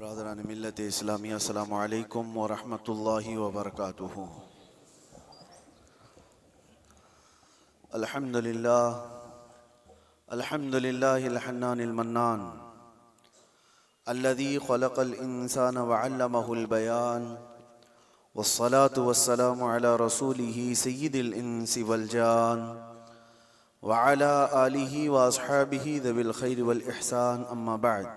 ब्रादरान मिल्लत इस्लामिया अस्सलामु अलैकुम व रहमतुल्लाहि व बरकातुहू। अल्हम्दुलिल्लाह अल्हम्दुलिल्लाहिल हन्नानिल मन्नान अल्लज़ी खलक़ल इंसान व अल्लमहुल बयान वस्सलातु वस्सलामु अला रसूलिही सय्यिदिल इंसी वल जान व अला आलिही व अस्हाबिही ज़िल खैरि वल इहसान अम्मा बअद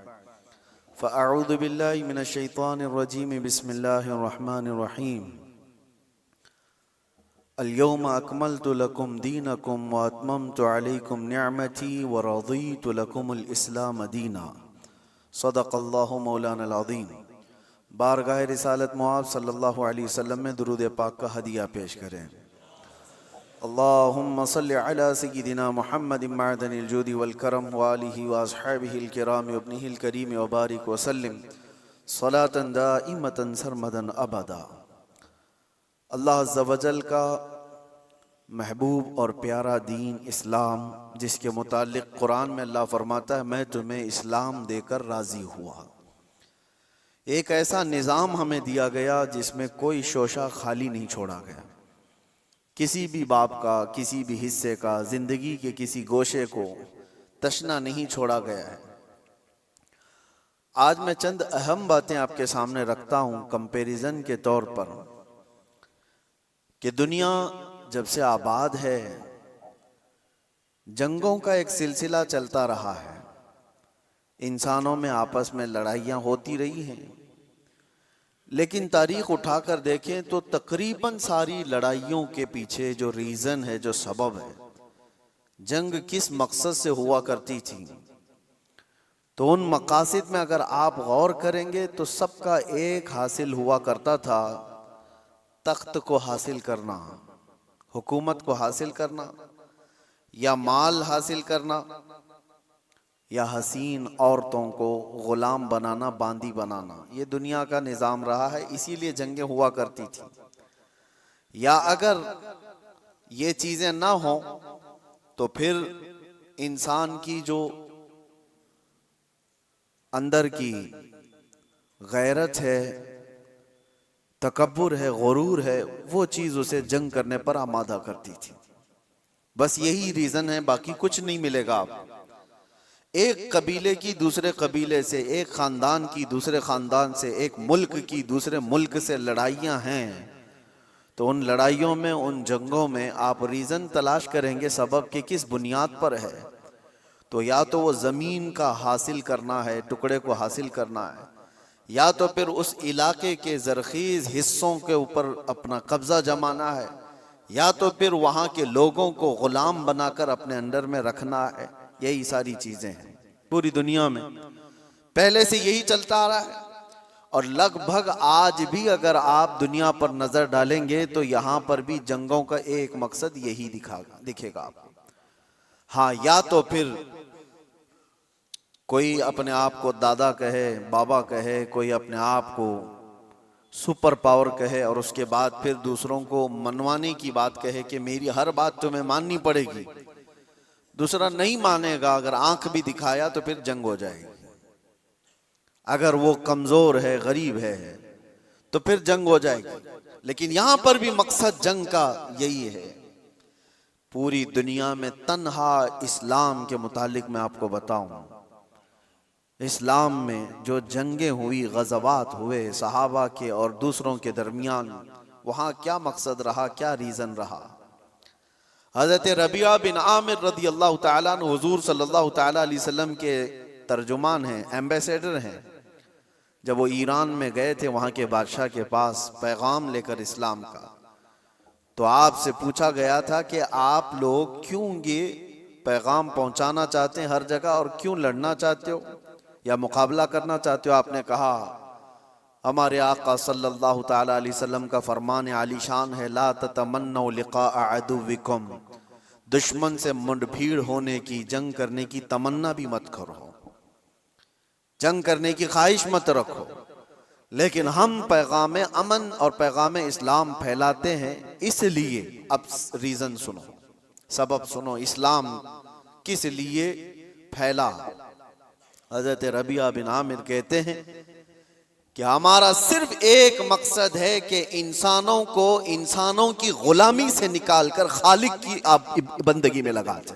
फ़अऊज़ु बिल्लाहि मिनश शैतानिर रजीम बिस्मिल्लाहिर रहमानिर रहीम। अल-यौम अकमलतु लकुम दीनकुम व अतममतु अलैकुम निअमती व रज़ीतु लकुमुल इस्लाम दीना। सदक़ल्लाहु मौलानल अज़ीम। बारगाह रिसालत मुआज़ सल्लल्लाहु अलैहि वसल्लम में दुरूद पाक का हदिया पेश करें। अल्लाहुम्मा सल्लि अला सय्यिदिना मुहम्मदिन मअदनिल जूदि वल करम व आलिहि व अस्हाबिहिल किराम व इब्निहिल करीम व बारिक व सल्लिम सलातन दाइमतन सरमदन अबदा। अल्लाह अज़्ज़ा वजल का महबूब और प्यारा दीन इस्लाम, जिसके मुताल्लिक़ कुरान में अल्लाह फरमाता है मैं तुम्हें इस्लाम देकर राज़ी हुआ। एक ऐसा निज़ाम हमें दिया गया जिसमें कोई शोशा खाली नहीं छोड़ा गया। किसी भी बाप का, किसी भी हिस्से का, जिंदगी के किसी गोशे को तशना नहीं छोड़ा गया है। आज मैं चंद अहम बातें आपके सामने रखता हूं कंपैरिजन के तौर पर कि दुनिया जब से आबाद है जंगों का एक सिलसिला चलता रहा है, इंसानों में आपस में लड़ाइयाँ होती रही हैं, लेकिन तारीख उठाकर देखें तो तकरीबन सारी लड़ाइयों के पीछे जो रीज़न है, जो सबब है, जंग किस मकसद से हुआ करती थी, तो उन मकासद में अगर आप गौर करेंगे तो सबका एक हासिल हुआ करता था, तख्त को हासिल करना, हुकूमत को हासिल करना, या माल हासिल करना, या हसीन औरतों को गुलाम बनाना, बांदी बनाना। ये दुनिया का निज़ाम रहा है, इसीलिए जंगें हुआ करती थी। या अगर ये चीज़ें ना हों तो फिर इंसान की जो अंदर की गैरत है, तकब्बुर है, गुरूर है, वो चीज़ उसे जंग करने पर आमादा करती थी। बस यही रीज़न है, बाकी कुछ नहीं मिलेगा। आप एक कबीले की दूसरे कबीले से, एक ख़ानदान की दूसरे ख़ानदान से, एक मुल्क की दूसरे मुल्क से लड़ाइयाँ हैं, तो उन लड़ाइयों में, उन जंगों में आप रीज़न तलाश करेंगे सबब के किस बुनियाद पर है। तो या तो वो ज़मीन का हासिल करना है, टुकड़े को हासिल करना है, या तो फिर उस इलाके के ज़रख़ीज़ हिस्सों के ऊपर अपना कब्ज़ा जमाना है, या तो फिर वहाँ के लोगों को ग़ुलाम बनाकर अपने अंडर में रखना है। यही सारी चीजें हैं पूरी दुनिया में, पहले से यही चलता आ रहा है। और लगभग आज भी अगर आप दुनिया पर नजर डालेंगे तो यहां पर भी जंगों का एक मकसद यही दिखेगा आपको। हाँ, या तो फिर कोई अपने आप को दादा कहे, बाबा कहे, कोई अपने आप को सुपर पावर कहे और उसके बाद फिर दूसरों को मनवाने की बात कहे कि मेरी हर बात तुम्हें माननी पड़ेगी। दूसरा नहीं मानेगा, अगर आंख भी दिखाया तो फिर जंग हो जाएगी। अगर वो कमजोर है, गरीब है, तो फिर जंग हो जाएगी। लेकिन यहां पर भी मकसद जंग का यही है। पूरी दुनिया में तन्हा इस्लाम के मुतालिक मैं आपको बताऊं, इस्लाम में जो जंगें हुई, गज़वात हुए सहाबा के और दूसरों के दरमियान, वहां क्या मकसद रहा, क्या रीजन रहा। हज़रत रबिया बिन आमिर रदी अल्लाह ताला अन्हु हुज़ूर सल्लल्लाहु ताला अलैहि वसल्लम के तर्जुमान हैं, एम्बेसडर हैं। जब वो ईरान में गए थे वहाँ के बादशाह के पास पैगाम लेकर इस्लाम का, तो आपसे पूछा गया था कि आप लोग क्यों ये पैगाम पहुँचाना चाहते हैं हर जगह, और क्यों लड़ना चाहते हो या मुकाबला करना चाहते हो। आपने कहा हमारे आका सल्लल्लाहु ताला अलैहि वसल्लम का फरमान आलीशान है, ला ततमन्नौ लिक़ा अदुव्विकुम, दुश्मन से मुठभीड़ होने की, जंग करने की तमन्ना भी मत करो, जंग करने की ख्वाहिश मत रखो। लेकिन हम पैगाम अमन और पैगाम इस्लाम फैलाते हैं, इसलिए अब रीजन सुनो, सबब सुनो, इस्लाम किस लिए फैला। हजरत रबिया बिन आमिर कहते हैं कि हमारा सिर्फ एक मकसद है कि इंसानों को इंसानों की गुलामी से निकालकर खालिक की आप बंदगी में लगा दें,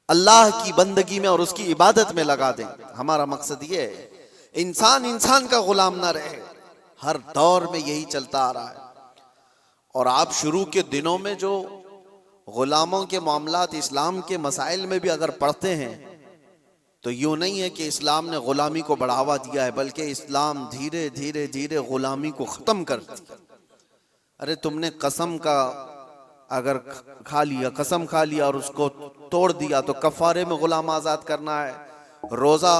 अल्लाह की बंदगी में और उसकी इबादत में लगा दें। हमारा मकसद ये है इंसान इंसान का गुलाम ना रहे। हर दौर में यही चलता आ रहा है। और आप शुरू के दिनों में जो गुलामों के मामलात इस्लाम के मसाइल में भी अगर पढ़ते हैं तो यूं नहीं है कि इस्लाम ने गुलामी को बढ़ावा दिया है, बल्कि इस्लाम धीरे धीरे धीरे गुलामी को खत्म कर दिया। अरे तुमने कसम का अगर खा लिया, कसम खा लिया और उसको तोड़ दिया तो कफारे में गुलाम आजाद करना है, रोजा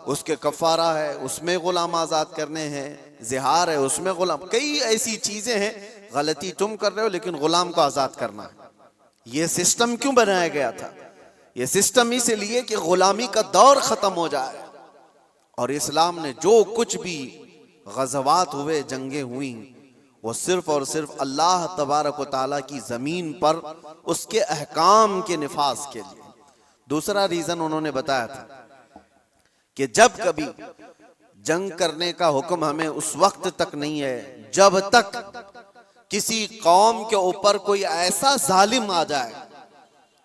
उसके कफारा है उसमें गुलाम आजाद करने हैं, जिहार है उसमें गुलाम, कई ऐसी चीजें हैं। गलती तुम कर रहे हो लेकिन गुलाम को आजाद करना है। ये सिस्टम क्यों बनाया गया था? ये सिस्टम इसलिए कि गुलामी का दौर खत्म हो जाए। और इस्लाम ने जो कुछ भी गज़वात हुए, जंगें हुई, वो सिर्फ और सिर्फ अल्लाह तबारक व तआला की जमीन पर उसके अहकाम के निफाज के लिए। दूसरा रीजन उन्होंने बताया था कि जब कभी जंग करने का हुक्म हमें उस वक्त तक नहीं है जब तक किसी कौम के ऊपर कोई ऐसा जालिम आ जाए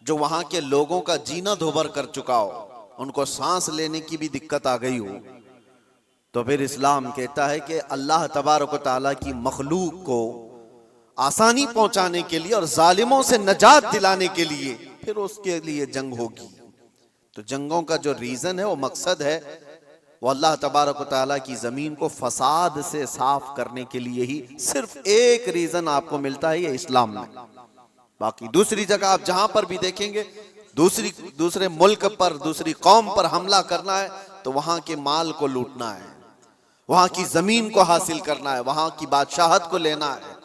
जो वहां के लोगों का जीना धोबर कर चुका हो, उनको सांस लेने की भी दिक्कत आ गई हो, तो फिर इस्लाम कहता है कि अल्लाह तबारक व तआला की मखलूक को आसानी पहुंचाने के लिए और जालिमों से नजात दिलाने के लिए फिर उसके लिए जंग होगी। तो जंगों का जो रीजन है, वो मकसद है, वो अल्लाह तबारक व तआला की जमीन को फसाद से साफ करने के लिए ही सिर्फ एक रीजन आपको मिलता है, ये इस्लाम में। बाकी दूसरी जगह आप जहां पर भी देखेंगे, दूसरे मुल्क पर, दूसरी कौम पर हमला करना है तो वहां के माल को लूटना है, वहां की जमीन को हासिल करना है, वहां की बादशाहत को लेना है,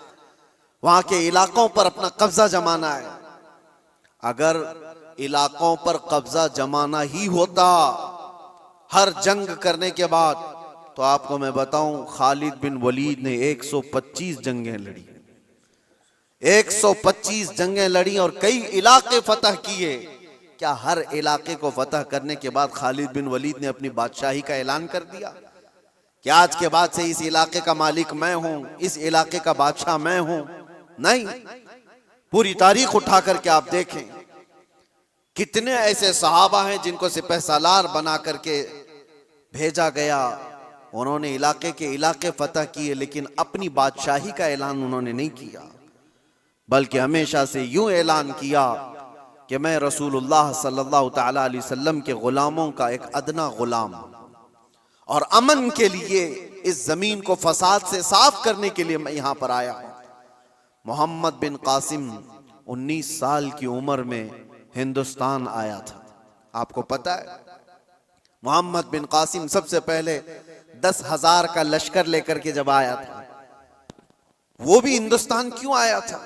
वहां के इलाकों पर अपना कब्जा जमाना है। अगर इलाकों पर कब्जा जमाना ही होता हर जंग करने के बाद, तो आपको मैं बताऊं खालिद बिन वलीद ने 125 जंगें लड़ी, 125 जंगें लड़ी और कई इलाके फतह किए। क्या हर इलाके को फतह करने के बाद खालिद बिन वलीद ने अपनी बादशाही का ऐलान कर दिया कि आज के बाद से इस इलाके का मालिक मैं हूं, इस इलाके का बादशाह मैं हूं? नहीं। पूरी तारीख उठा करके आप देखें, कितने ऐसे सहाबा हैं जिनको सिपहसालार बना करके भेजा गया, उन्होंने इलाके के इलाके फतह किए, लेकिन अपनी बादशाही का ऐलान उन्होंने नहीं किया, बल्कि हमेशा से यूं ऐलान किया कि मैं रसूलुल्लाह सल्लल्लाहु तआला अलैहि वसल्लम के गुलामों का एक अदना गुलाम, और अमन के लिए इस जमीन को फसाद से साफ करने के लिए मैं यहां पर आया हूं। मोहम्मद बिन कासिम 19 साल की उम्र में हिंदुस्तान आया था। आपको पता है मोहम्मद बिन कासिम सबसे पहले 10,000 का लश्कर लेकर के जब आया था, वो भी हिंदुस्तान क्यों आया था?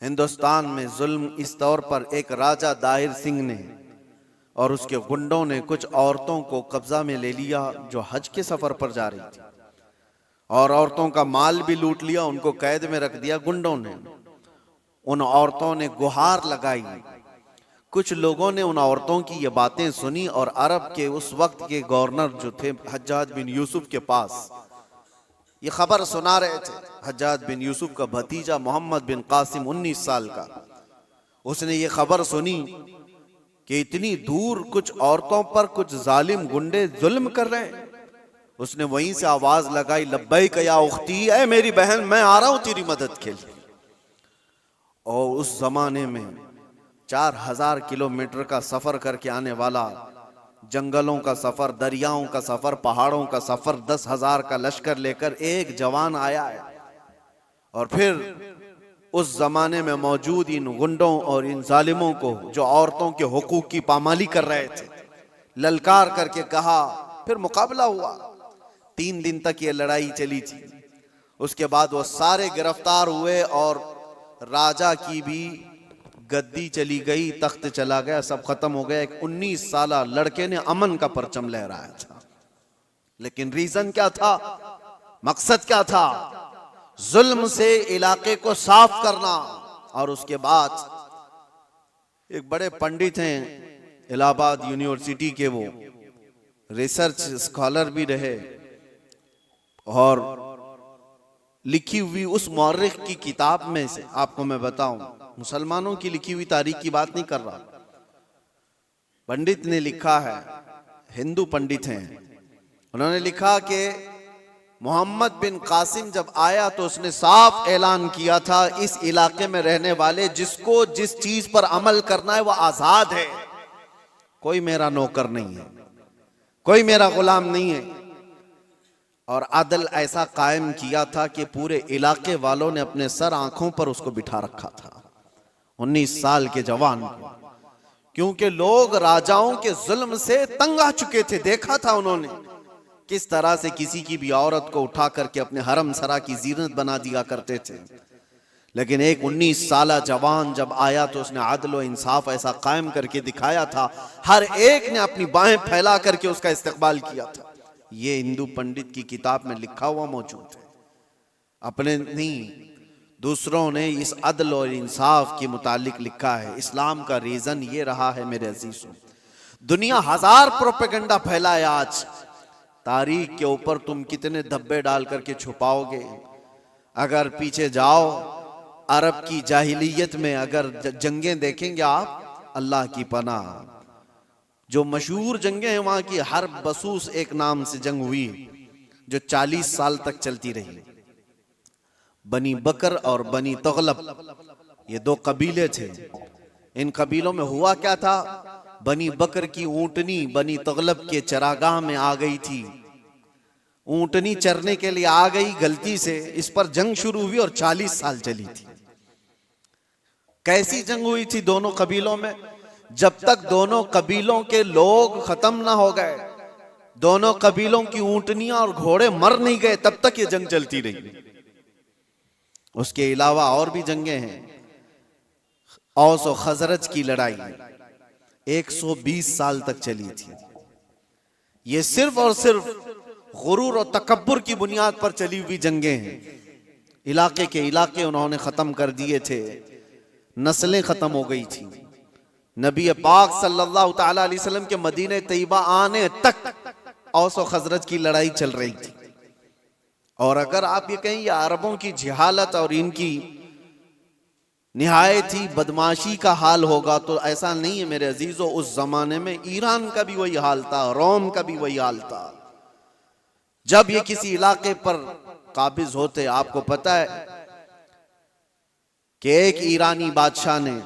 हिंदुस्तान में जुल्म इस तौर पर एक राजा दाहिर सिंह ने और उसके गुंडों ने कुछ औरतों को कब्जा में ले लिया जो हज के सफर पर जा रही थी, और औरतों का माल भी लूट लिया, उनको कैद में रख दिया गुंडों ने। उन औरतों ने गुहार लगाई। कुछ लोगों ने उन औरतों की ये बातें सुनी और अरब के उस वक्त के गवर्नर जो थे हज्जाज बिन यूसुफ के पास ये खबर सुना रहे थे। हज्जाज बिन यूसुफ का भतीजा मोहम्मद बिन कासिम 19 साल का, उसने ये खबर सुनी कि इतनी दूर कुछ औरतों पर कुछ जालिम गुंडे जुल्म कर रहे हैं। उसने वहीं से आवाज लगाई, लब्बैक या उख्ती, ऐ मेरी बहन मैं आ रहा हूं तेरी मदद के लिए। और उस जमाने में 4000 किलोमीटर का सफर करके आने वाला, जंगलों का सफर, दरियाओं का सफर, पहाड़ों का सफर, 10,000 का लश्कर लेकर एक जवान आया है। और फिर उस जमाने में मौजूद इन गुंडों और इन जालिमों को जो औरतों के हुकूक की पामाली कर रहे थे, ललकार करके कहा। फिर मुकाबला हुआ, 3 दिन तक ये लड़ाई चली थी। उसके बाद वो सारे गिरफ्तार हुए और राजा की भी गद्दी चली गई, तख्त चला गया, सब खत्म हो गया। एक 19 साला लड़के ने अमन का परचम लहराया था, लेकिन रीजन क्या था, मकसद क्या था? जुल्म से इलाके को साफ करना। और उसके बाद एक बड़े पंडित हैं इलाहाबाद यूनिवर्सिटी के, वो रिसर्च स्कॉलर भी रहे, और लिखी हुई उस मौर्रिख की किताब में से आपको मैं बताऊं, मुसलमानों की लिखी हुई तारीख की बात नहीं कर रहा, पंडित ने लिखा है, हिंदू पंडित हैं, उन्होंने लिखा कि मोहम्मद बिन कासिम जब आया तो उसने साफ ऐलान किया था, इस इलाके में रहने वाले जिसको जिस चीज पर अमल करना है वह आजाद है, कोई मेरा नौकर नहीं है, कोई मेरा गुलाम नहीं है। और अदल ऐसा कायम किया था कि पूरे इलाके वालों ने अपने सर आंखों पर उसको बिठा रखा था, 19 साल के जवान को, क्योंकि लोग राजाओं के जुल्म से तंग आ चुके थे। देखा था उन्होंने किस तरह से किसी की भी औरत को उठा करके अपने हरम सरा की जीनत बना दिया करते थे। लेकिन एक 19 साला जवान जब आया तो उसने अदल व इंसाफ ऐसा कायम करके दिखाया था, हर एक ने अपनी बाहें फैला करके उसका इस्तकबाल किया था। ये हिंदू पंडित की किताब में लिखा हुआ मौजूद है, अपने नहीं दूसरों ने इस अदल और इंसाफ के मुतालिक लिखा है। इस्लाम का रीजन ये रहा है मेरे अजीजों, दुनिया हजार प्रोपेगेंडा फैलाए, आज तारीख के ऊपर तुम कितने धब्बे डाल करके छुपाओगे। अगर पीछे जाओ अरब की जाहिलियत में अगर जंगें देखेंगे आप, अल्लाह की पनाह, जो मशहूर जंगें हैं वहां की, हर बसूस एक नाम से जंग हुई जो 40 साल तक चलती रही। बनी बकर और बनी तगलब, ये 2 कबीले थे। इन कबीलों में हुआ क्या था, बनी बकर की ऊंटनी बनी तगलब के चरागाह में आ गई थी, ऊंटनी चरने के लिए आ गई गलती से, इस पर जंग शुरू हुई और 40 साल चली थी। कैसी जंग हुई थी दोनों कबीलों में, जब तक दोनों कबीलों के लोग खत्म ना हो गए, दोनों कबीलों की ऊंटनियां और घोड़े मर नहीं गए, तब तक ये जंग चलती रही। उसके अलावा और भी जंगें हैं, औस और खजरज की लड़ाई 120 साल तक चली थी। ये सिर्फ और सिर्फ गुरूर और तकब्बुर की बुनियाद पर चली हुई जंगें हैं। इलाके के इलाके उन्होंने खत्म कर दिए थे, नस्लें खत्म हो गई थी। नबी पाक सल्लल्लाहु ताला अलैहि वसल्लम के मदीने तैयबा आने तक औस और खजरज की लड़ाई चल रही थी। और अगर आप ये कहें ये अरबों की जिहालत और इनकी निहायत ही बदमाशी का हाल होगा, तो ऐसा नहीं है मेरे अजीजों। उस जमाने में ईरान का भी वही हाल था, रोम का भी वही हाल था। जब ये किसी इलाके पर काबिज होते, आपको पता है कि एक ईरानी बादशाह ने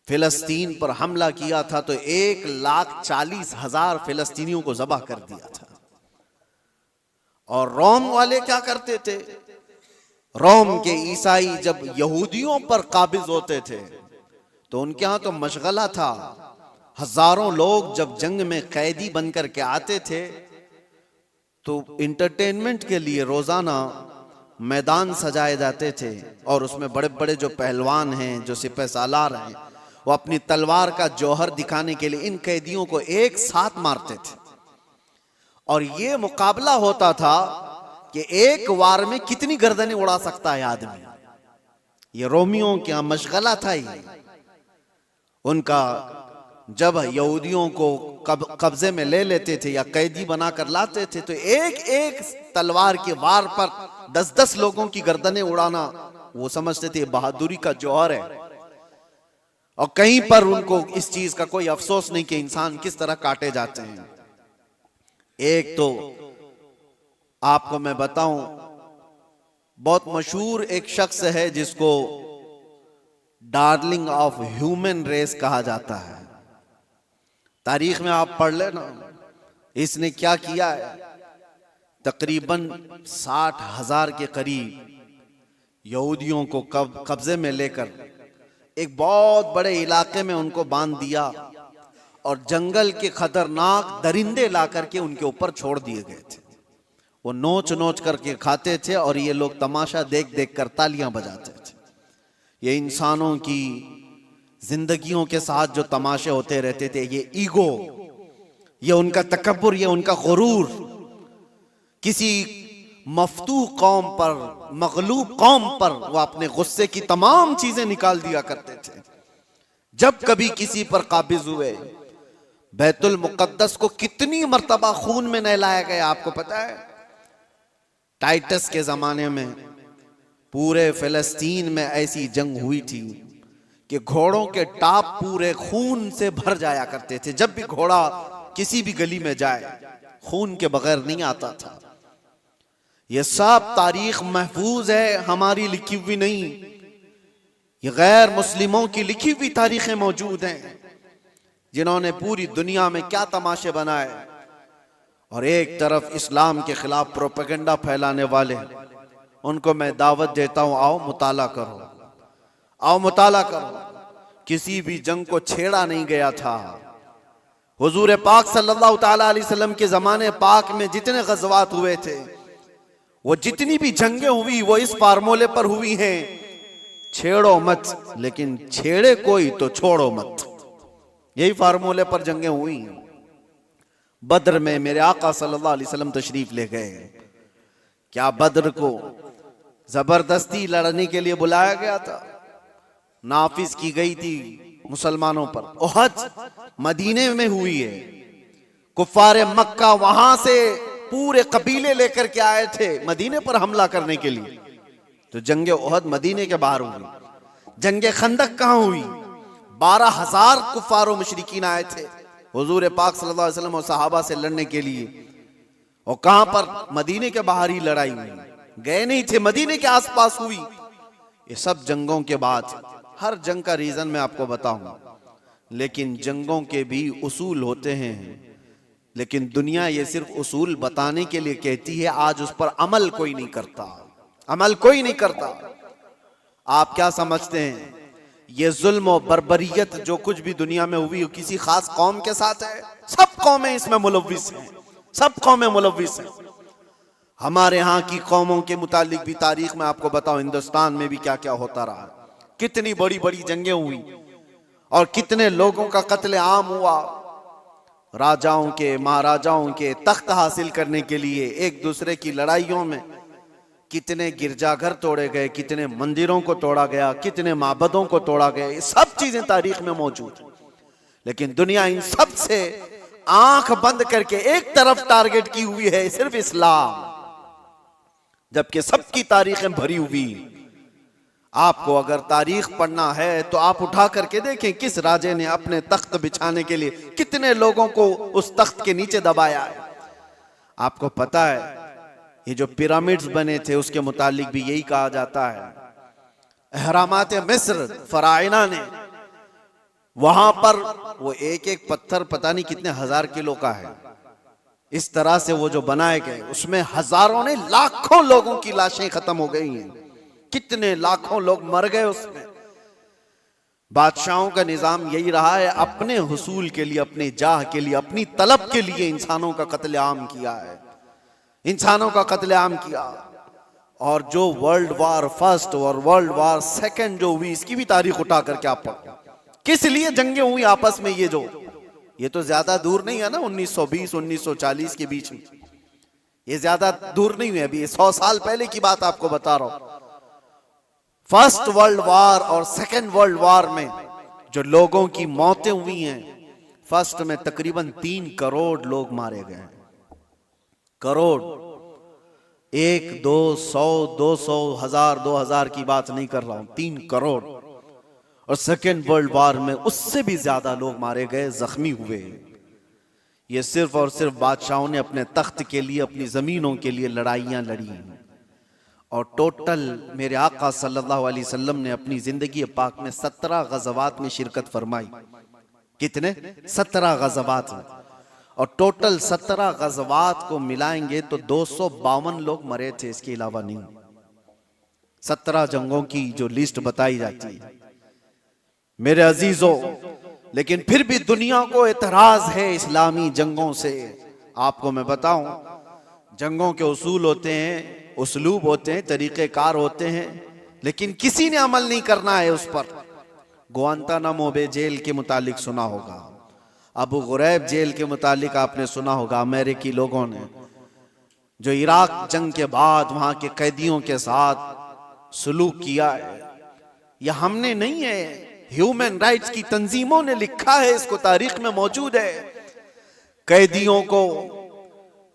फिलिस्तीन पर हमला किया था तो 1,40,000 फिलिस्तीनियों को ज़बह कर दिया था। और रोम वाले क्या करते थे, रोम के ईसाई जब यहूदियों पर काबिज होते थे तो उनके यहां तो मशगला था। हजारों लोग जब जंग में कैदी बनकर के आते थे तो इंटरटेनमेंट के लिए रोजाना मैदान सजाए जाते थे, और उसमें बड़े बड़े जो पहलवान हैं, जो सिपह सालार हैं, वो अपनी तलवार का जौहर दिखाने के लिए इन कैदियों को एक साथ मारते थे। और ये मुकाबला होता था कि एक वार में कितनी गर्दनें उड़ा सकता है आदमी। ये रोमियों का मशगला था ही उनका। जब यहूदियों को कब्जे में ले लेते थे या कैदी बनाकर लाते थे तो एक एक तलवार के वार पर 10-10 लोगों की गर्दनें उड़ाना वो समझते थे बहादुरी का जौहर है। और कहीं पर उनको इस चीज का कोई अफसोस नहीं कि इंसान किस तरह काटे जाते हैं। एक तो आपको मैं बताऊं, बहुत मशहूर एक शख्स है जिसको डार्लिंग ऑफ ह्यूमन रेस कहा जाता है। तारीख में आप पढ़ लेना, इसने क्या किया है, तकरीबन 60,000 के करीब यहूदियों को कब्जे में लेकर एक बहुत बड़े इलाके में उनको बांध दिया और जंगल के खतरनाक दरिंदे ला करके उनके ऊपर छोड़ दिए गए थे। वो नोच नोच करके खाते थे और ये लोग तमाशा देख देख कर तालियां बजाते थे। ये इंसानों की जिंदगियों के साथ जो तमाशे होते रहते थे, ये ईगो, ये उनका तकब्बुर, ये उनका गुरूर, किसी मफतूह कौम पर, मगलूब कौम पर वो अपने गुस्से की तमाम चीजें निकाल दिया करते थे। जब कभी किसी पर काबिज हुए, बैतुल मुकद्दस को कितनी मर्तबा खून में नहलाया गया आपको पता है। टाइटस के जमाने में पूरे फिलिस्तीन में ऐसी जंग हुई थी कि घोड़ों के टाप पूरे खून से भर जाया करते थे। जब भी घोड़ा किसी भी गली में जाए खून के बगैर नहीं आता था। ये सब तारीख महफूज है, हमारी लिखी हुई नहीं, ये गैर मुस्लिमों की लिखी हुई तारीखें मौजूद हैं, जिन्होंने पूरी दुनिया में क्या तमाशे बनाए। और एक तरफ इस्लाम के खिलाफ प्रोपेगेंडा फैलाने वाले, उनको मैं दावत देता हूं, आओ मुताला करो, आओ मुताला करो। किसी भी जंग को छेड़ा नहीं गया था। हुजूर पाक सल्लल्लाहु ताला अलैहि वसल्लम के जमाने पाक में जितने गज़वात हुए थे, वो जितनी भी जंगें हुई वो इस फार्मूले पर हुई हैं, छेड़ो मत, लेकिन छेड़े कोई तो छोड़ो मत। यही फार्मूले पर जंगें हुई। बद्र में मेरे आका सल्लल्लाहु अलैहि वसल्लम तशरीफ ले गए। क्या बद्र को जबरदस्ती लड़ने के लिए बुलाया गया था? नाफिज की गई थी मुसलमानों पर। ओहद मदीने में हुई है। कुफारे मक्का वहां से पूरे कबीले लेकर के आए थे मदीने पर हमला करने के लिए। तो जंगे ओहद मदीने के बाहर हुई। जंगे खंदक कहां हुई? 12,000 कुफार और मुशरिकीन आए थे हुजूर पाक सल्लल्लाहु अलैहि वसल्लम और सहाबा से लड़ने के लिए। और कहां पर? मदीने के बाहर ही लड़ाई हुई, गए नहीं थे, मदीने के आसपास हुई। ये सब जंगों के बाद, हर जंग का रीजन मैं आपको बताऊंगा, लेकिन जंगों के भी उसूल होते हैं। लेकिन दुनिया ये सिर्फ उसूल बताने के लिए कहती है, आज उस पर अमल कोई नहीं करता, अमल कोई नहीं करता। आप क्या समझते हैं ये जुल्म और बर्बरियत जो कुछ भी दुनिया में हुई किसी खास कौम के साथ है? सब कौमें इसमें मुलव्विस हैं, सब कौमें मुलव्विस हैं। हमारे यहाँ की कौमों के मुतालिक भी तारीख में आपको बताओ, हिंदुस्तान में भी क्या क्या होता रहा, कितनी बड़ी बड़ी जंगें हुई और कितने लोगों का कत्ले आम हुआ। राजाओं के, महाराजाओं के तख्त हासिल करने के लिए एक दूसरे की लड़ाइयों में कितने गिरजाघर तोड़े गए, कितने मंदिरों को तोड़ा गया, कितने माबदों को तोड़ा गया। ये सब चीजें तारीख में मौजूद है। लेकिन दुनिया इन सब से आंख बंद करके एक तरफ टारगेट की हुई है, सिर्फ इस्लाम, जबकि सबकी तारीखें भरी हुई। आपको अगर तारीख पढ़ना है तो आप उठा करके देखें किस राजे ने अपने तख्त बिछाने के लिए कितने लोगों को उस तख्त के नीचे दबाया है। आपको पता है ये जो पिरामिड्स बने थे उसके मुतालिक भी यही कहा जाता है। अहरामात मिस्र फराइना ने, वहां पर वो एक एक पत्थर पता नहीं कितने हजार किलो का है, इस तरह से वो जो बनाए गए, उसमें हजारों ने, लाखों लोगों की लाशें खत्म हो गई हैं, कितने लाखों लोग मर गए उसमें। बादशाहों का निजाम यही रहा है, अपने हुसूल के लिए, अपने जाह के लिए, अपनी तलब के लिए इंसानों का कत्लेआम किया है, इंसानों का कत्लेआम किया। और जो वर्ल्ड वार फर्स्ट और वर्ल्ड वार सेकंड जो हुई, इसकी भी तारीख उठा करके आप पढ़ो, किस लिए जंगें हुई आपस में। ये तो ज्यादा दूर नहीं है ना, 1920 1940 के बीच में, ये ज्यादा दूर नहीं हुई, अभी 100 साल पहले की बात आपको बता रहा हूं। फर्स्ट वर्ल्ड वार और सेकंड वर्ल्ड वार में जो लोगों की मौतें हुई हैं, फर्स्ट में तकरीबन 3 करोड़ लोग मारे गए हैं। करोड़, 1 2 100 200 1000 2000 की बात नहीं कर रहा हूं, 3 करोड़। और सेकेंड वर्ल्ड वार में उससे भी ज्यादा लोग मारे गए, जख्मी हुए। ये सिर्फ और सिर्फ बादशाहों ने अपने तख्त के लिए, अपनी जमीनों के लिए लड़ाइयां लड़ी। और टोटल मेरे आका सल्लल्लाहु अलैहि वसल्लम ने अपनी जिंदगी पाक में 17 गज़वात में शिरकत फरमाई। कितने? 17 गज़वात में। और टोटल 17 गज़वात को मिलाएंगे तो 252 लोग मरे थे, इसके अलावा नहीं। 17 जंगों की जो लिस्ट बताई जाती है मेरे अजीजों, लेकिन फिर भी दुनिया को एतराज है इस्लामी जंगों से। आपको मैं बताऊं, जंगों के उसूल होते हैं, उसलूब होते हैं, तरीक़ेकार होते हैं, लेकिन किसी ने अमल नहीं करना है उस पर। गुआंतानामो बे जेल के मुतालिक सुना होगा, अबू गुरैब जेल के मुतालिक आपने सुना होगा, अमेरिकी लोगों ने जो इराक जंग के बाद वहां के कैदियों के साथ सलूक किया है। यह हमने नहीं है, ह्यूमन राइट्स की तंजीमों ने लिखा है, इसको तारीख में मौजूद है। कैदियों को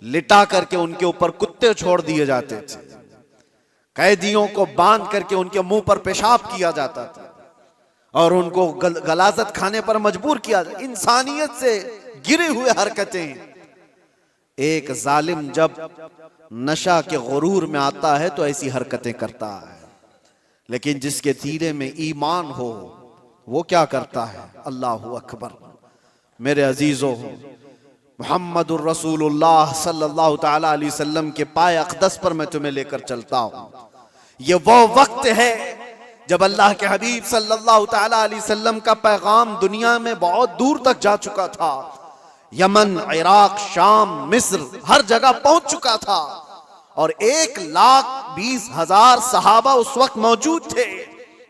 लिटा करके उनके ऊपर कुत्ते छोड़ दिए जाते थे, कैदियों को बांध करके उनके मुंह पर पेशाब किया जाता था और उनको गलाजत खाने पर मजबूर किया जाता। इंसानियत से गिरे हुए हरकतें। एक जालिम जब नशा के गुरूर में आता है तो ऐसी हरकतें करता है, लेकिन जिसके सीने में ईमान हो वो क्या करता है? अल्लाहु अकबर। मेरे अजीजों, मुहम्मदुर रसूलुल्लाह सल्लल्लाहु तआला अलैहि वसल्लम के पाए अक़दस पर मैं तुम्हें लेकर चलता हूं। ये वो वक्त है जब अल्लाह के हबीब सल्लल्लाहु तआला अलैहि वसल्लम का पैगाम दुनिया में बहुत दूर तक जा चुका था। यमन, इराक, शाम, मिस्र, हर जगह पहुंच चुका था और 1,20,000 सहाबा उस वक्त मौजूद थे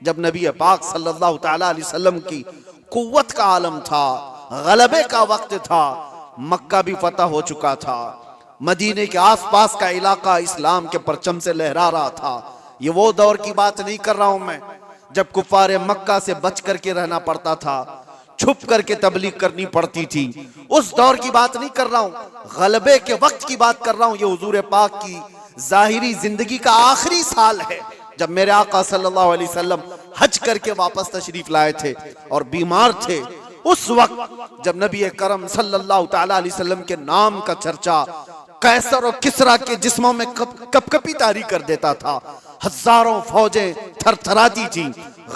जब नबी पाक सल्लल्लाहु तआला अलैहि वसल्लम की कुव्वत का आलम था, गलबे का वक्त था। मक्का भी फतह हो चुका था, मदीने के आसपास का इलाका इस्लाम के परचम से लहरा रहा था। ये वो दौर की बात नहीं कर रहा हूं मैं जब कुफारे मक्का से बच करके रहना पड़ता था, छुप करके तबलीग करनी पड़ती थी। उस दौर की बात नहीं कर रहा हूं, गलबे के वक्त की बात कर रहा हूं। ये हुजूर पाक की जाहिरी जिंदगी का आखिरी साल है जब मेरे आका सल्लल्लाहु अलैहि वसल्लम हज करके वापस तशरीफ लाए थे और बीमार थे। उस वक्त जब नबी करम सल्लल्लाहु तआला अलैहि वसल्लम के नाम का चर्चा कैसर और किसरा के जिस्मों में कपकपी तारी कर देता था, हजारों फौजें थरथराती थी,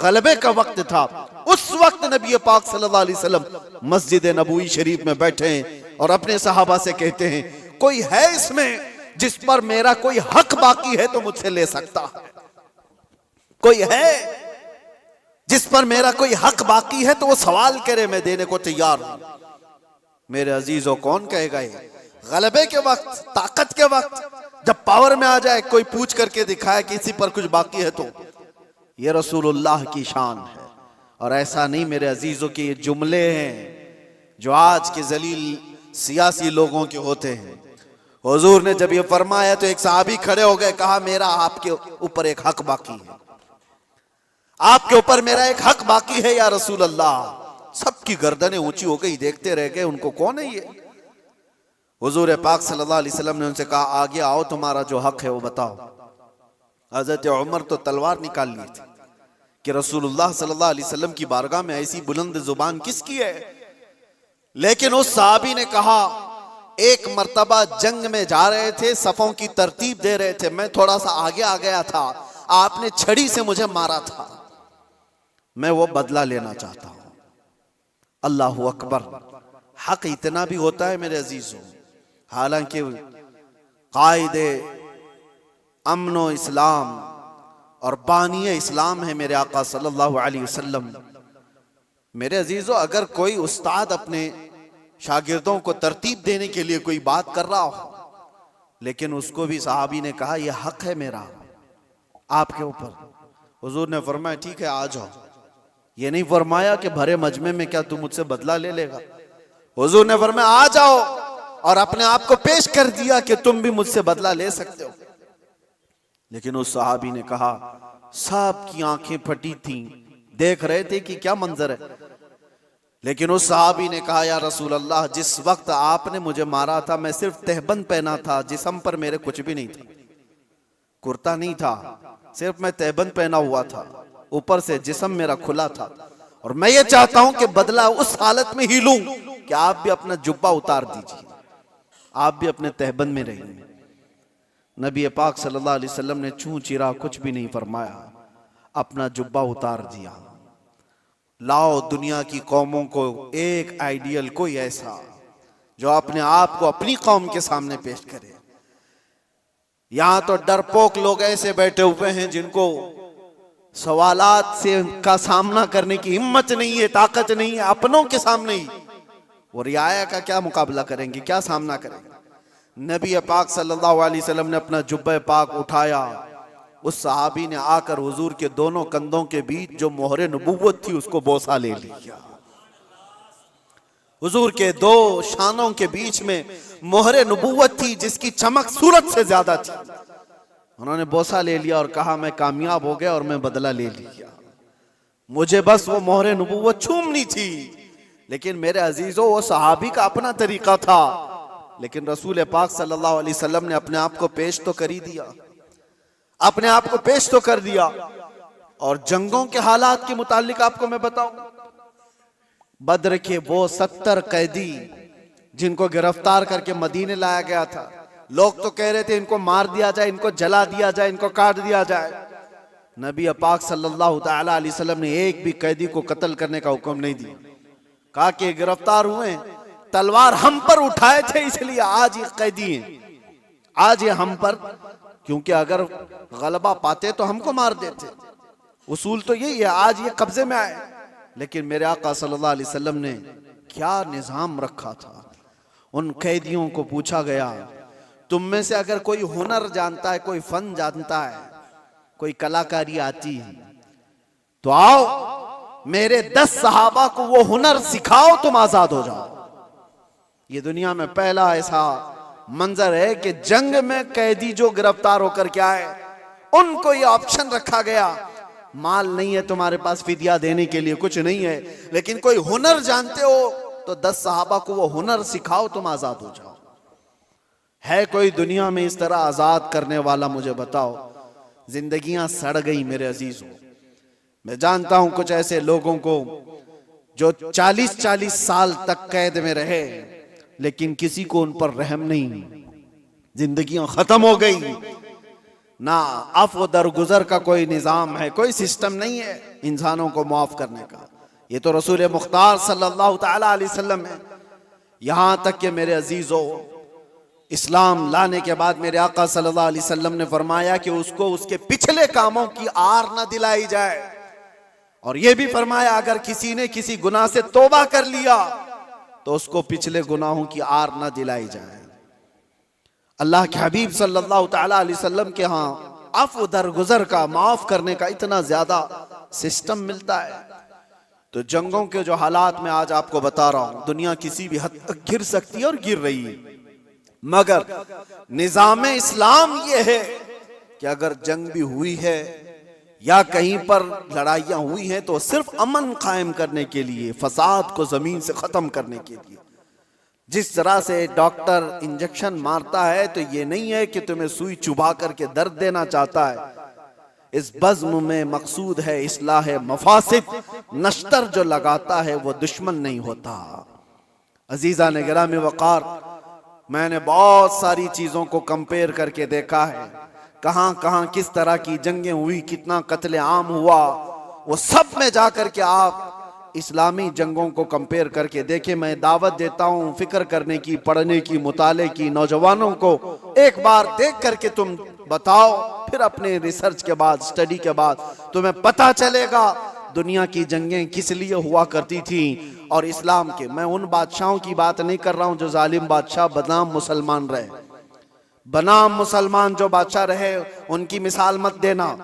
गलबे का वक्त था। उस वक्त नबी पाक सल्लल्लाहु अलैहि वसल्लम मस्जिद नबवी शरीफ में बैठे हैं और अपने सहाबा से कहते हैं, कोई है इसमें जिस पर मेरा कोई हक बाकी है तो मुझसे ले सकता है? कोई है जिस पर मेरा कोई हक बाकी है तो वो सवाल करे, मैं देने को तैयार हूं। मेरे अजीजों, कौन कहेगा ये? गलबे के वक्त, ताकत के वक्त, जब पावर में आ जाए कोई पूछ करके दिखाए किसी पर कुछ बाकी है तो ये रसूलुल्लाह की शान है। और ऐसा नहीं मेरे अजीजों के ये जुमले हैं जो आज के जलील सियासी लोगों के होते हैं। हुजूर ने जब ये फरमाया तो एक सहाबी खड़े हो गए, कहा मेरा आपके ऊपर एक हक बाकी है, आपके ऊपर मेरा एक हक बाकी है या रसूल अल्लाह। सबकी गर्दनें ऊंची हो गई, देखते रह गए उनको, कौन है ये? हुजूर पाक सल्लल्लाहु अलैहि वसल्लम ने उनसे कहा, आगे आओ, तुम्हारा जो हक है वो बताओ। हजरत उमर तो तलवार निकाल ली थी कि रसूलुल्लाह सल्लल्लाहु अलैहि वसल्लम की बारगाह में ऐसी बुलंद जुबान किसकी है? लेकिन उस सहाबी ने कहा, एक मर्तबा जंग में जा रहे थे, सफों की तरतीब दे रहे थे, मैं थोड़ा सा आगे आ गया था, आपने छड़ी से मुझे मारा था, मैं वो बदला लेना चाहता हूं। अल्लाहु अकबर। हक इतना भी होता है मेरे अजीजों। हालांकि कायदे अमनो इस्लाम और बानिए इस्लाम है मेरे आका सल्लल्लाहु अलैहि वसल्लम। मेरे अजीजों, अगर कोई उस्ताद अपने शागिर्दों को तरतीब देने के लिए कोई बात कर रहा हो, लेकिन उसको भी सहाबी ने कहा यह हक है मेरा आपके ऊपर, हुजूर ने फरमाया ठीक है आ जाओ। ये नहीं फरमाया कि भरे मजमे में क्या तू मुझसे बदला ले लेगा। हुजूर ने फरमाया आ जाओ और अपने आप को पेश कर दिया कि तुम भी मुझसे बदला ले सकते हो। लेकिन उस सहाबी ने कहा, सब की आंखें फटी थीं, देख रहे थे कि क्या मंजर है। लेकिन उस सहाबी ने कहा, या रसूल अल्लाह, जिस वक्त आपने मुझे मारा था मैं सिर्फ तहबंद पहना था, जिस्म पर मेरे कुछ भी नहीं था, कुर्ता नहीं था, सिर्फ मैं तहबंद पहना हुआ था, ऊपर से जिस्म मेरा खुला था। और मैं ये चाहता हूं कि बदला उस हालत में ही लूं कि आप भी अपना जुब्बा उतार दीजिए, आप भी अपने तहबंद में रहिए। नबी पाक सल्लल्लाहु अलैहि वसल्लम ने छू चिरा कुछ भी नहीं फरमाया, अपना जुब्बा उतार दिया। लाओ दुनिया की कौमों को एक आइडियल, कोई ऐसा जो अपने आप को अपनी कौम के सामने पेश करे। यहां तो डरपोक लोग ऐसे बैठे हुए हैं जिनको सवालात से का सामना करने की हिम्मत नहीं है, ताकत नहीं है, अपनों के सामने ही वो रियाया का क्या मुकाबला करेंगे, क्या सामना करेंगे। नबी पाक सल्लल्लाहु अलैहि वसल्लम ने अपना जुब्बा पाक उठाया, उस सहाबी ने आकर हुजूर के दोनों कंधों के बीच जो मोहरे नबुव्वत थी उसको बोसा ले लिया। हुजूर के दो शानों के बीच में मोहरे नबुव्वत थी जिसकी चमक सूरज से ज्यादा थी। उन्होंने बोसा ले लिया और कहा, मैं कामयाब हो गया और मैं बदला ले लिया, मुझे बस वो मोहरे नबुव्वत छूमनी थी। लेकिन मेरे अजीजों, वो सहाबी का अपना तरीका था, लेकिन रसूल पाक सल्लल्लाहु अलैहि वसल्लम ने अपने आप को पेश तो कर ही दिया, अपने आप को पेश तो कर दिया। और जंगों के हालात के मुतालिक आपको मैं बताऊं, बद्र के वो 70 कैदी जिनको गिरफ्तार करके मदीने लाया गया था, लोग तो कह रहे थे इनको मार दिया जाए, इनको जला दिया जाए, इनको काट दिया जाए। नबी पाक सल्लल्लाहु ताला अलैहि वसल्लम ने एक भी कैदी को कत्ल करने का हुक्म नहीं दिया। कहा कि गिरफ्तार हुए, तलवार हम पर उठाए थे इसलिए आज ये कैदी हैं, आज ये हम पर, क्योंकि अगर गलबा पाते तो हमको मार देते। उसूल तो यही है, आज ये कब्जे में आए। लेकिन मेरे आका सल्लल्लाहु अलैहि वसल्लम ने क्या निजाम रखा था। उन कैदियों को पूछा गया, तुम में से अगर कोई हुनर जानता है, कोई फन जानता है, कोई कलाकारी आती है, तो आओ मेरे 10 सहाबा को वो हुनर सिखाओ, तुम आजाद हो जाओ। ये दुनिया में पहला ऐसा मंजर है कि जंग में कैदी जो गिरफ्तार होकर के आए, उनको ये ऑप्शन रखा गया, माल नहीं है तुम्हारे पास फिदिया देने के लिए, कुछ नहीं है, लेकिन कोई हुनर जानते हो तो 10 सहाबा को वो हुनर सिखाओ, तुम आजाद हो जाओ। है कोई दुनिया में इस तरह आजाद करने वाला? मुझे बताओ। जिंदगियां सड़ गई मेरे अजीजों। मैं जानता हूं कुछ ऐसे लोगों को जो 40-40 साल तक कैद में रहे, लेकिन किसी को उन पर रहम नहीं, जिंदगियां खत्म हो गई, ना अफ़्व दरगुजर का कोई निजाम है, कोई सिस्टम नहीं है इंसानों को माफ करने का। ये तो रसूल मुख्तार सल्लल्लाहु ताला अलैहि वसल्लम है। यहां तक कि मेरे अजीजों, इस्लाम लाने के बाद मेरे आका सल्लल्लाहु अलैहि वसल्लम ने फरमाया कि उसको उसके पिछले कामों की आर न दिलाई जाए, और यह भी फरमाया अगर किसी ने किसी गुनाह से तौबा कर लिया तो उसको पिछले गुनाहों की आर न दिलाई जाए। अल्लाह के हबीब सल्लल्लाहु ताला अलैहि वसल्लम के यहाँ अफ़्व दरगुजर का, माफ करने का इतना ज्यादा सिस्टम मिलता है। तो जंगों के जो हालात में आज आपको बता रहा हूं, दुनिया किसी भी हद तक गिर सकती है और गिर रही है, मगर निजाम इस्लाम ये है कि अगर जंग भी हुई है या कहीं पर लड़ाइयां हुई हैं तो सिर्फ अमन कायम करने के लिए, फसाद को जमीन से खत्म करने के लिए। जिस तरह से डॉक्टर इंजेक्शन मारता है तो ये नहीं है कि तुम्हें सुई चुभा करके दर्द देना चाहता है, इस बज़्म में मकसूद है इस्लाह मफासिद। नश्तर जो लगाता है वो दुश्मन नहीं होता। अजीजा ने गिरामी वक़ार, मैंने बहुत सारी चीजों को कंपेयर करके देखा है, कहां कहां किस तरह की जंगें हुई, कितना कत्ले आम हुआ, वो सब में जाकर के आप इस्लामी जंगों को कंपेयर करके देखें। मैं दावत देता हूं फिक्र करने की, पढ़ने की, मुताले की। नौजवानों को एक बार देख करके तुम बताओ, फिर अपने रिसर्च के बाद, स्टडी के बाद तुम्हें पता चलेगा दुनिया की जंगें किस लिए हुआ करती थी और इस्लाम के। मैं उन बादशाहों की बात नहीं कर रहा हूं जो जालिम बादशाह बदनाम मुसलमान रहे, बनाम मुसलमान जो बादशाह रहे उनकी मिसाल मत देना।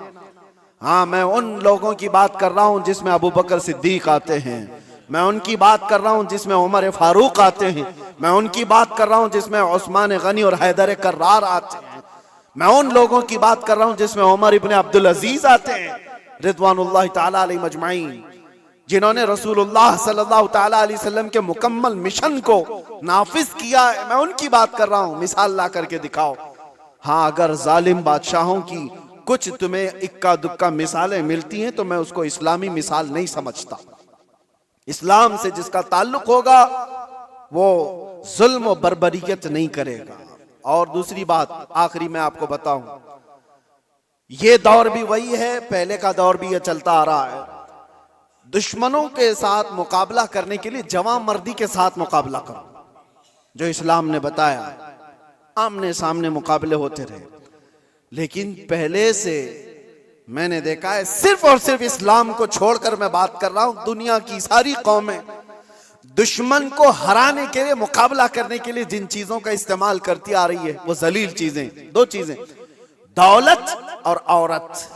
हाँ, मैं उन लोगों की बात कर रहा हूं जिसमें अबू बकर सिद्दीक आते हैं, मैं उनकी बात कर रहा हूं जिसमें उमर फारूक आते हैं, मैं उनकी बात कर रहा हूं जिसमें उस्मान गनी और हैदर कर्रार आते हैं, मैं उन लोगों की बात कर रहा हूं जिसमें उमर इब्न अब्दुल अजीज आते हैं रिदवानुल्लाह ताला अलैहिम अजमाइन, जिन्होंने रसूलुल्लाह सल्लल्लाहु ताला अलैहि वसल्लम के मुकम्मल मिशन को नाफिज किया है। मैं उनकी बात कर रहा हूं, मिसाल ला करके दिखाओ। हाँ, अगर जालिम बादशाहों की कुछ तुम्हें इक्का दुक्का मिसालें मिलती हैं तो मैं उसको इस्लामी मिसाल नहीं समझता। इस्लाम से जिसका ताल्लुक होगा वो जुल्म और बर्बरियत नहीं करेगा। और दूसरी बात आखिरी मैं आपको बताऊं, ये दौर भी वही है, पहले का दौर भी ये चलता आ रहा है। दुश्मनों के साथ मुकाबला करने के लिए जवां मर्दी के साथ मुकाबला करो, जो इस्लाम ने बताया। आमने सामने मुकाबले होते रहे, लेकिन पहले से मैंने देखा है, सिर्फ और सिर्फ इस्लाम को छोड़कर मैं बात कर रहा हूं, दुनिया की सारी कौमें दुश्मन को हराने के लिए, मुकाबला करने के लिए जिन चीजों का इस्तेमाल करती आ रही है वो जलील चीजें, दो चीजें, दौलत और औरत।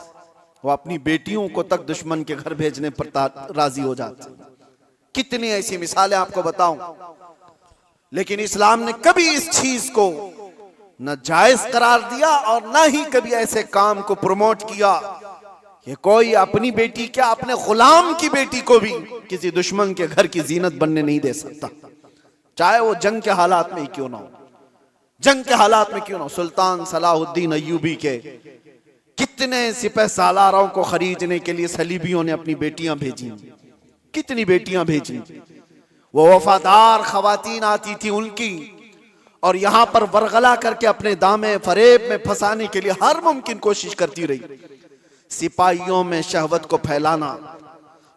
वो अपनी बेटियों को तक दुश्मन के घर भेजने पर राजी हो जाते। कितनी ऐसी मिसालें आपको बताऊं। लेकिन इस्लाम ने कभी इस चीज को न जायज करार दिया और न ही कभी ऐसे काम को प्रमोट किया कि कोई अपनी बेटी, क्या अपने गुलाम की बेटी को भी किसी दुश्मन के घर की जीनत बनने नहीं दे सकता, चाहे वो जंग के हालात में ही क्यों ना हो। जंग के हालात में क्यों ना, सुल्तान सलाहुद्दीन अय्यूबी के कितने सिपह सालारों को खरीदने के लिए सलीबियों ने अपनी बेटियां भेजी, कितनी बेटियां भेजी। वो वफादार खवातीन आती थी उनकी, और यहां पर वरगला करके अपने दामे फरेब में फंसाने के लिए हर मुमकिन कोशिश करती रही। सिपाहियों में शहवत को फैलाना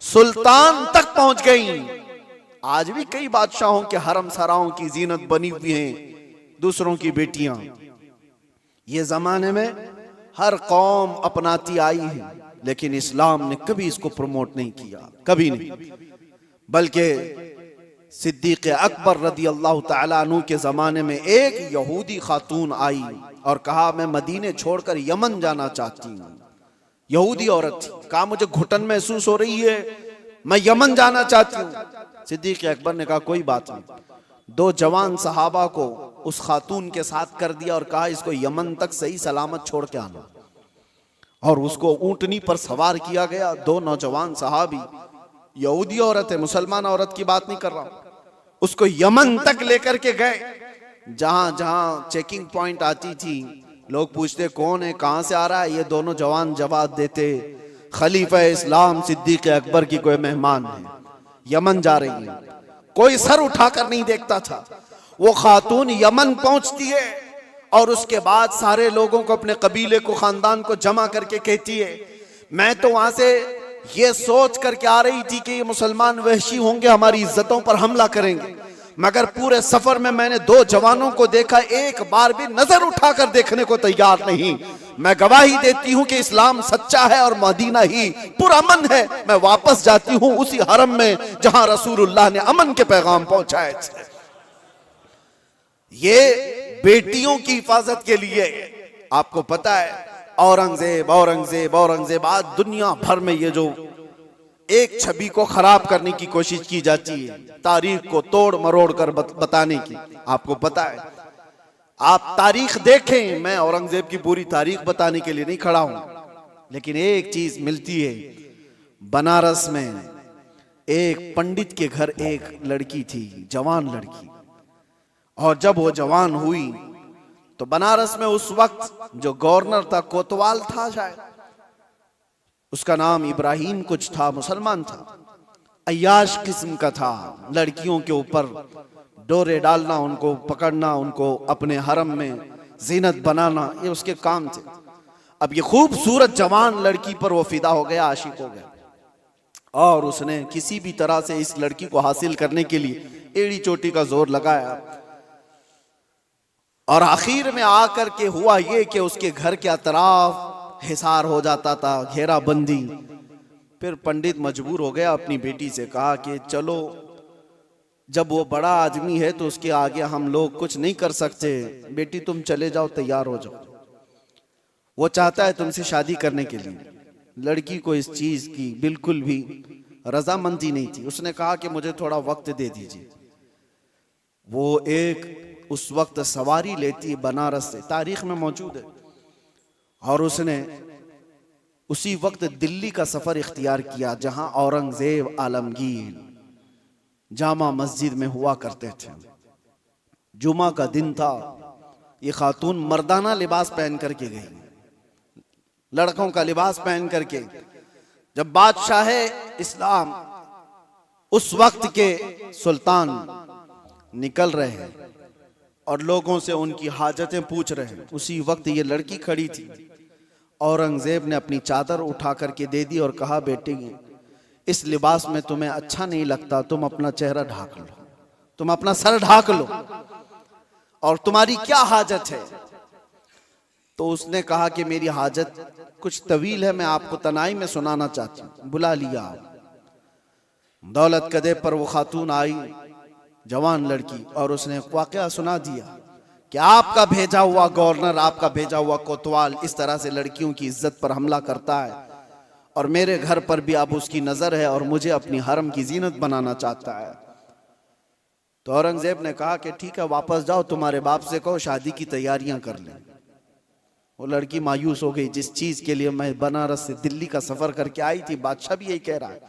सुल्तान तक पहुंच गई। आज भी कई बादशाहों के हरम सराओं की जीनत बनी हुई हैं दूसरों की बेटियां। ये जमाने में हर कौम अपनाती आई है, लेकिन इस्लाम ने कभी इसको प्रमोट नहीं किया, कभी नहीं। बल्कि सिद्दीक अकबर रदी अल्लाह ताला अन्हु के जमाने में एक यहूदी खातून आई और कहा मैं मदीने छोड़कर यमन जाना चाहती हूँ। यहूदी औरत थी, कहा मुझे घुटन महसूस हो रही है, मैं यमन जाना चाहती हूँ। सिद्दीक अकबर ने कहा कोई बात नहीं। 2 जवान सहाबा को उस खातून के साथ कर दिया और कहा इसको यमन तक सही सलामत छोड़ के आना, और उसको ऊंटनी पर सवार किया गया। 2 नौजवान सहाबी, यहूदी औरत है, मुसलमान औरत की बात नहीं कर रहा, उसको यमन तक लेकर के गए। जहां जहां चेकिंग पॉइंट आती थी, लोग पूछते कौन है, कहां से आ रहा है, ये दोनों जवान जवाब देते खलीफा इस्लाम सिद्दीक अकबर की कोई मेहमान है, यमन जा रही है। कोई सर उठाकर नहीं देखता था। वो खातून यमन पहुंचती है और उसके बाद सारे लोगों को, अपने कबीले को, खानदान को जमा करके कहती है मैं तो वहां से ये सोच करके आ रही थी कि ये मुसलमान वहशी होंगे, हमारी इज्जतों पर हमला करेंगे, मगर पूरे सफर में मैंने 2 जवानों को देखा, एक बार भी नजर उठाकर देखने को तैयार नहीं। मैं गवाही देती हूं कि इस्लाम सच्चा है और मदीना ही पुरअमन है। मैं वापस जाती हूं उसी हरम में जहां रसूलुल्लाह ने अमन के पैगाम पहुंचाए थे। ये बेटियों की हिफाजत के लिए, आपको पता है औरंगजेब औरंगजेब औरंगजेब, आज दुनिया भर में ये जो एक छवि को खराब करने की कोशिश की जाती है, तारीख को तोड़ मरोड़ कर बताने की, आपको पता है। आप तारीख देखें, मैं औरंगजेब की पूरी तारीख बताने के लिए नहीं खड़ा हूं, लेकिन एक चीज मिलती है, बनारस में एक पंडित के घर एक लड़की थी, जवान लड़की, और जब वो जवान हुई तो बनारस में उस वक्त जो गवर्नर था, कोतवाल था शायद, उसका नाम इब्राहिम कुछ था, मुसलमान था, अय्याश किस्म का था। लड़कियों के ऊपर डोरे डालना, उनको पकड़ना, उनको अपने हरम में जीनत बनाना, ये उसके काम थे। अब ये खूबसूरत जवान लड़की पर वो फिदा हो गया, आशिक हो गया, और उसने किसी भी तरह से इस लड़की को हासिल करने के लिए एड़ी चोटी का जोर लगाया। और आखिर में आकर के हुआ ये कि उसके घर के अतराफ हिसार हो जाता था, घेराबंदी। फिर पंडित मजबूर हो गया, अपनी बेटी से कहा कि चलो, जब वो बड़ा आदमी है तो उसके आगे हम लोग कुछ नहीं कर सकते, बेटी तुम चले जाओ, तैयार हो जाओ। वो चाहता है तुमसे शादी करने के लिए। लड़की को इस चीज की बिल्कुल भी रजामंदी नहीं थी। उसने कहा कि मुझे थोड़ा वक्त दे दीजिए। वो एक उस वक्त सवारी लेती बनारस से, तारीख में मौजूद है, और उसने उसी वक्त दिल्ली का सफर इख्तियार किया जहां औरंगजेब आलमगीर जामा मस्जिद में हुआ करते थे। जुमा का दिन था। ये खातून मर्दाना लिबास पहन करके गई, लड़कों का लिबास पहन करके। जब बादशाह इस्लाम उस वक्त के सुल्तान निकल रहे हैं और लोगों से उनकी हाजतें पूछ रहे हैं, उसी वक्त ये लड़की खड़ी थी। औरंगजेब ने अपनी चादर उठा करके दे दी और कहा बेटी, इस लिबास में तुम्हें अच्छा नहीं लगता, तुम अपना चेहरा ढाक लो, तुम अपना सर ढाक लो, और तुम्हारी क्या हाजत है। तो उसने कहा कि मेरी हाजत कुछ तवील है, मैं आपको तनाई में सुनाना चाहती हूँ। बुला लिया। दौलत कदे पर वो खातून आई, जवान लड़की, और उसने वाकया सुना दिया कि आपका भेजा हुआ गवर्नर, आपका भेजा हुआ कोतवाल इस तरह से लड़कियों की इज्जत पर हमला करता है, और मेरे घर पर भी अब उसकी नजर है और मुझे अपनी हरम की जीनत बनाना चाहता है। तो औरंगजेब ने कहा कि ठीक है, वापस जाओ, तुम्हारे बाप से कहो शादी की तैयारियां कर लें। वो लड़की मायूस हो गई, जिस चीज के लिए मैं बनारस से दिल्ली का सफर करके आई थी, बादशाह भी यही कह रहा है,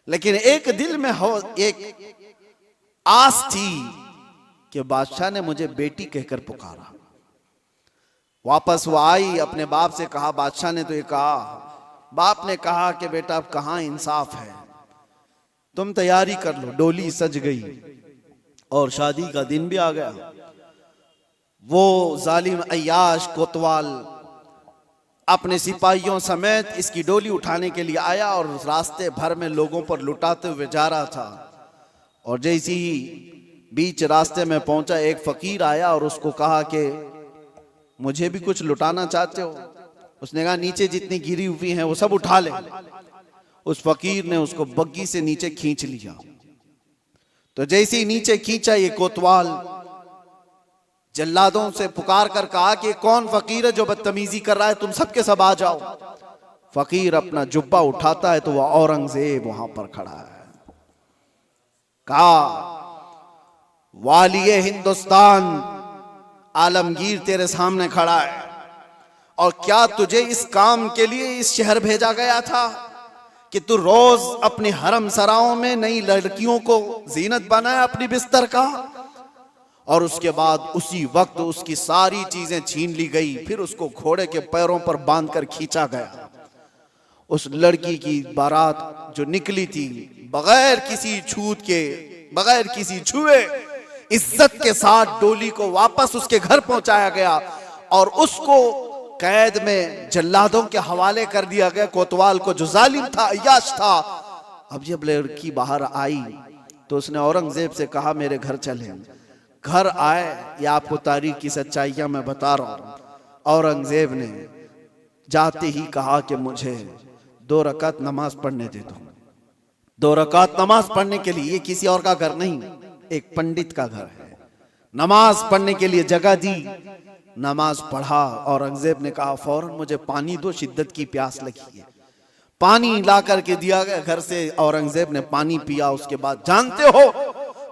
लेकिन एक दिल में हो एक आस थी कि बादशाह ने मुझे बेटी कहकर पुकारा। वापस वो आई, अपने बाप से कहा बादशाह ने तो ये कहा। बाप ने कहा कि बेटा अब कहाँ इंसाफ है, तुम तैयारी कर लो। डोली सज गई और शादी का दिन भी आ गया। वो जालिम अय्याश कोतवाल अपने सिपाहियों समेत इसकी डोली उठाने के लिए आया और रास्ते भर में लोगों पर लुटाते हुए जा रहा था। और जैसे ही बीच रास्ते में पहुंचा, एक फकीर आया और उसको कहा कि मुझे भी कुछ लुटाना चाहते हो? उसने कहा नीचे जितनी गिरी हुई हैं वो सब उठा ले। उस फकीर ने उसको बग्गी से नीचे खींच लिया। तो जैसे ही नीचे खींचा, ये कोतवाल जल्लादों से पुकार कर कहा कि कौन फकीर है जो बदतमीजी कर रहा है, तुम सबके सब आ जाओ। फकीर अपना जुब्बा उठाता है तो वह औरंगजेब वहां पर खड़ा है। कहा वालिए हिंदुस्तान आलमगीर तेरे सामने खड़ा है, और क्या तुझे इस काम के लिए इस शहर भेजा गया था कि तू रोज अपनी हरम सराओं में नई लड़कियों को जीनत बनाए अपनी बिस्तर का? और उसके बाद उसी वक्त उसकी सारी चीजें छीन ली गई, फिर उसको घोड़े के पैरों पर बांधकर खींचा गया। उस लड़की की बारात जो निकली थी बगैर किसी छूत के, बगैर किसी छुए, इज्जत के साथ डोली को वापस उसके घर पहुंचाया गया और उसको कैद में जल्लादों के हवाले कर दिया गया, कोतवाल को जो जालिम था, अय्याश था। अब जब लड़की बाहर आई तो उसने औरंगजेब से कहा मेरे घर चले। घर आए, या आपको तारीख की सच्चाइयां मैं बता रहा हूं। औरंगजेब ने जाते ही कहा कि मुझे 2 रकात नमाज पढ़ने दे दो। 2 रकात नमाज पढ़ने के लिए, ये किसी और का घर नहीं, एक पंडित का घर है। नमाज पढ़ने के लिए जगह दी, नमाज पढ़ा। औरंगजेब ने कहा फौरन मुझे पानी दो, शिद्दत की प्यास लगी है। पानी ला करके दिया गया घर से। औरंगजेब ने पानी पिया। उसके बाद जानते हो,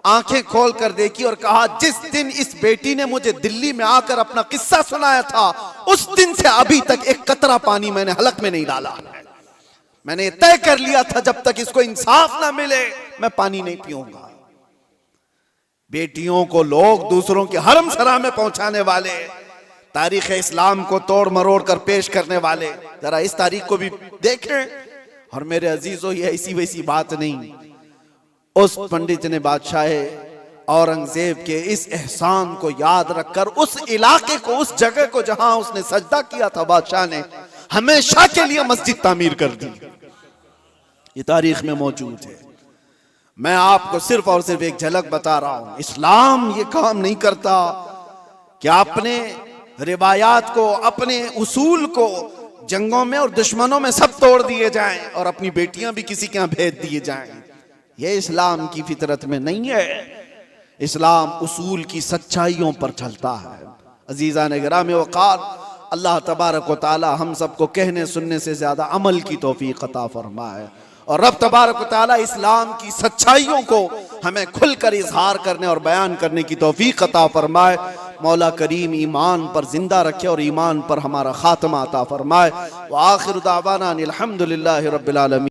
आंखें खोल कर देखी और कहा जिस दिन इस बेटी ने मुझे दिल्ली में आकर अपना किस्सा सुनाया था, उस दिन से अभी तक एक कतरा पानी मैंने हलक में नहीं डाला। मैंने तय कर लिया था जब तक इसको इंसाफ ना मिले मैं पानी नहीं पीऊंगा। बेटियों को लोग दूसरों के हरम सरा में पहुंचाने वाले, तारीख इस्लाम को तोड़ मरोड़ कर पेश करने वाले, जरा इस तारीख को भी देखें। और मेरे अजीजों, ये ऐसी वैसी बात नहीं। उस पंडित ने बादशाह औरंगजेब के इस एहसान को याद रखकर उस इलाके को, उस जगह को जहां उसने सजदा किया था, बादशाह ने हमेशा के लिए मस्जिद तामीर कर दी। ये तारीख में मौजूद है। मैं आपको सिर्फ और सिर्फ एक झलक बता रहा हूं। इस्लाम ये काम नहीं करता कि अपने रिवायात को, अपने उसूल को जंगों में और दुश्मनों में सब तोड़ दिए जाएं और अपनी बेटियां भी किसी के यहां भेज दिए जाएं। ये इस्लाम की फितरत में नहीं है। इस्लाम उसूल की सच्चाइयों पर चलता है। अजीजा ने गिराम वक़ार, अल्लाह तबारक व तआला हम सबको कहने सुनने से ज्यादा अमल की तौफीक अता फरमाए, और रब तबारक व तआला इस्लाम की सच्चाइयों को हमें खुलकर इजहार करने और बयान करने की तौफीक अता फरमाए। मौला करीम ईमान पर जिंदा रखे और ईमान पर हमारा खात्मा अता फरमाए। व आखिर दावाना अनिल हम्दुलिल्लाहि रब्बिल आलमीन।